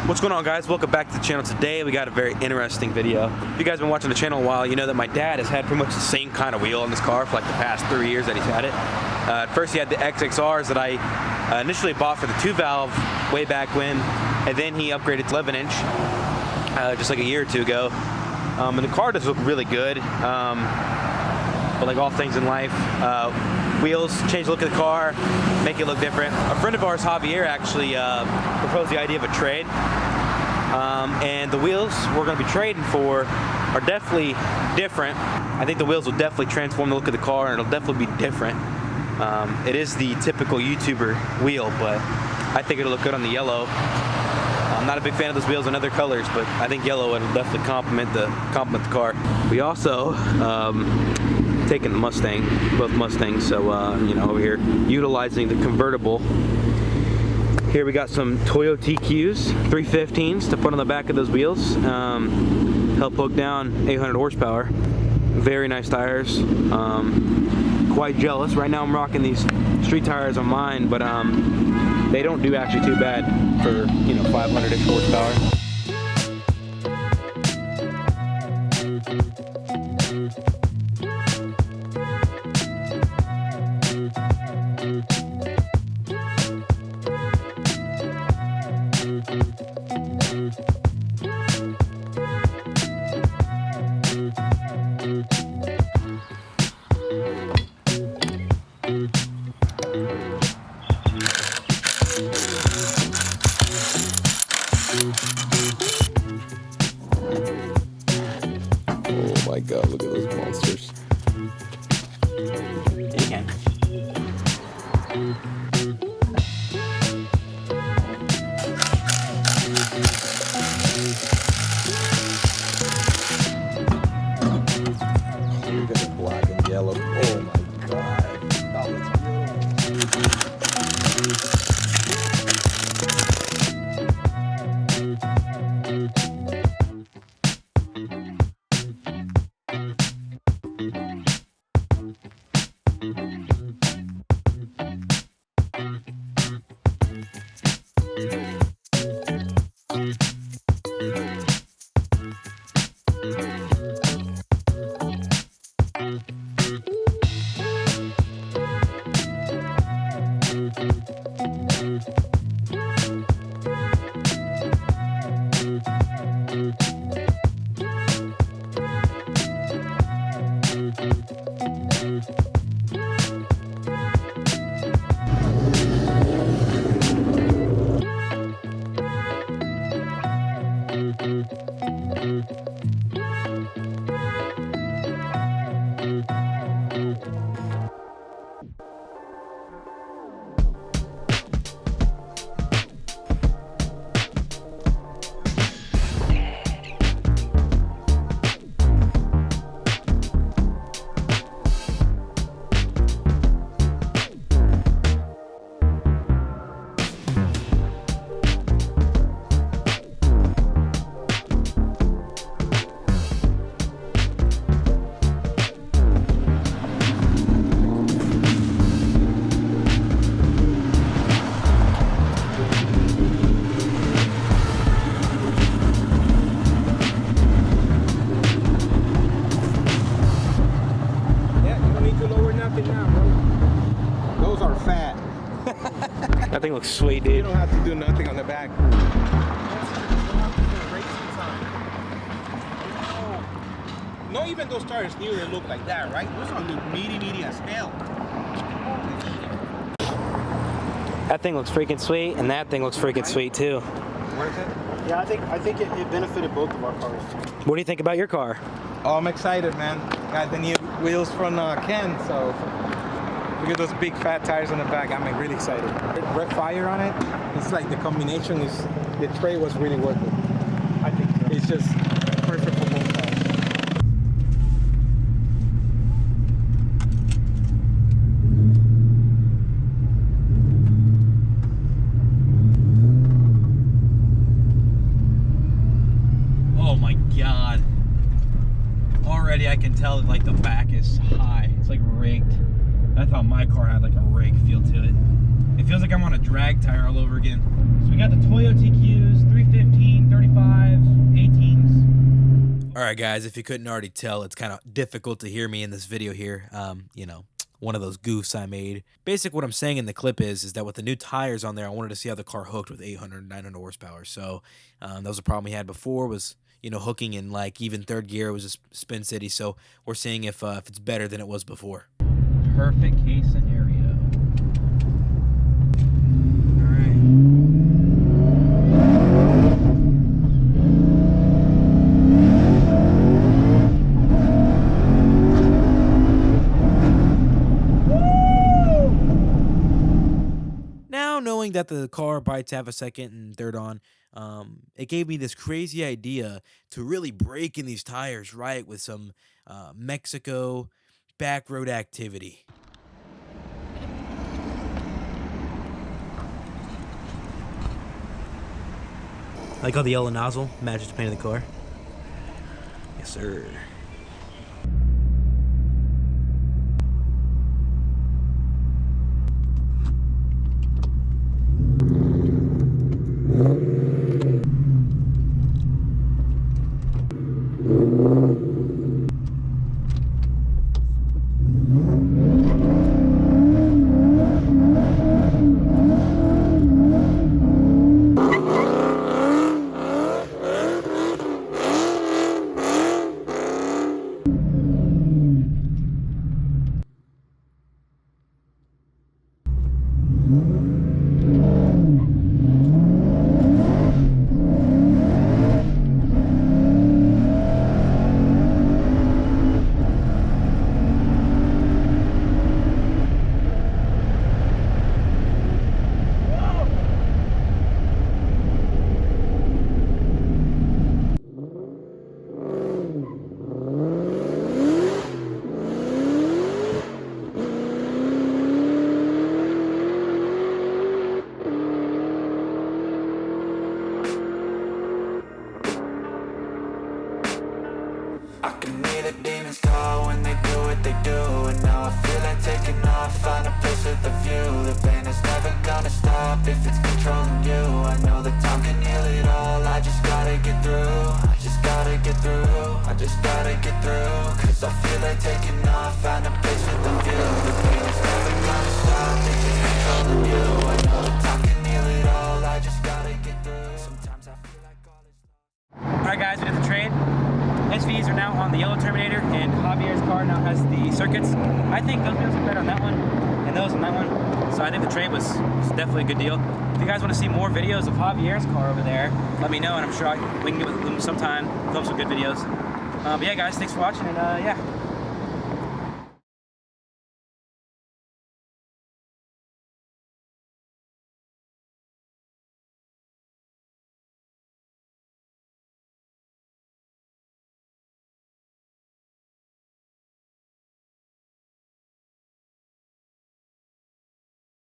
What's going on, guys? Welcome back to the channel. Today we got a very interesting video. If you guys have been watching the channel a while, you know that my dad has had pretty much the same kind of wheel on this car for like the past 3 years that he's had it. At first he had the 𝑥𝑥𝑅s that I initially bought for the 2-valve way back when, and then he upgraded to 11-inch just like a year or two ago. And the car does look really good, but like all things in life, wheels change the look of the car, make it look different. A friend of ours, 𝘭𝘪𝘯𝘬𝘠, actually proposed the idea of a trade, and the wheels we're going to be trading for are definitely different. I think the wheels will definitely transform the look of the car, and it'll definitely be different. It is the typical YouTuber wheel, but I think it'll look good on the yellow. I'm not a big fan of those wheels in other colors, but I think yellow will definitely complement the car. We also taken the Mustang, both Mustangs, so you know, over here utilizing the convertible. Here we got some Toyota TQs 315s to put on the back of those wheels. Help hook down 800 horsepower. Very nice tires. Quite jealous. Right now I'm rocking these street tires on mine, but they don't do actually too bad for, you know, 500-ish horsepower. Oh my god, look at those monsters. You can. Look at the black and yellow. Oh my god. That looks beautiful. Those are fat. That thing looks sweet, dude. You don't have to do nothing on the back. Not even those tires new, they look like that, right? Those are look meaty as hell. That thing looks freaking sweet, and that thing looks freaking sweet too. Where's it? Yeah, I think it benefited both of our cars. What do you think about your car? Oh, I'm excited, man. Got the new wheels from Ken, so look at those big fat tires on the back. I'm really excited. Red fire on it. It's like the combination is, the tray was really worth it. I think so. It's just perfect for both cars. Oh my god. Already I can tell that like the back is high. It's like rigged. I thought my car had like a rig feel to it. It feels like I'm on a drag tire all over again. So we got the Toyo TQs, 315, 35, 18s. All right, guys, if you couldn't already tell, it's kind of difficult to hear me in this video here. You know, one of those goofs I made. Basically, what I'm saying in the clip is that with the new tires on there, I wanted to see how the car hooked with 800, 900 horsepower. So that was a problem we had before, was, you know, hooking in like even third gear. It was a spin city. So we're seeing if it's better than it was before. Perfect case scenario. All right. Knowing that the car bites have a second and third on, it gave me this crazy idea to really break in these tires right with some Mexico back road activity. Like how the yellow nozzle matches the paint of the car. Yes, sir. I can hear the demons call when they do what they do. And now I feel like taking off, find a place with a view. The pain is never gonna stop if it's controlling you. I know that time can heal it all, I just gotta get through. I just gotta get through, I just gotta get through. Cause I feel like taking off, find a place with a view. The pain is never gonna stop if it's controlling you. I know that time can heal it all, I just gotta get through. Sometimes I feel like all is lost. Alright guys, we did the trade. SVs are now on the yellow Terminator, and Javier's car now has the circuits. I think those wheels are better on that one, and those on that one. So I think the trade was definitely a good deal. If you guys want to see more videos of Javier's car over there, let me know, and I'm sure we can get with them sometime, film some good videos. But yeah guys, thanks for watching, and yeah.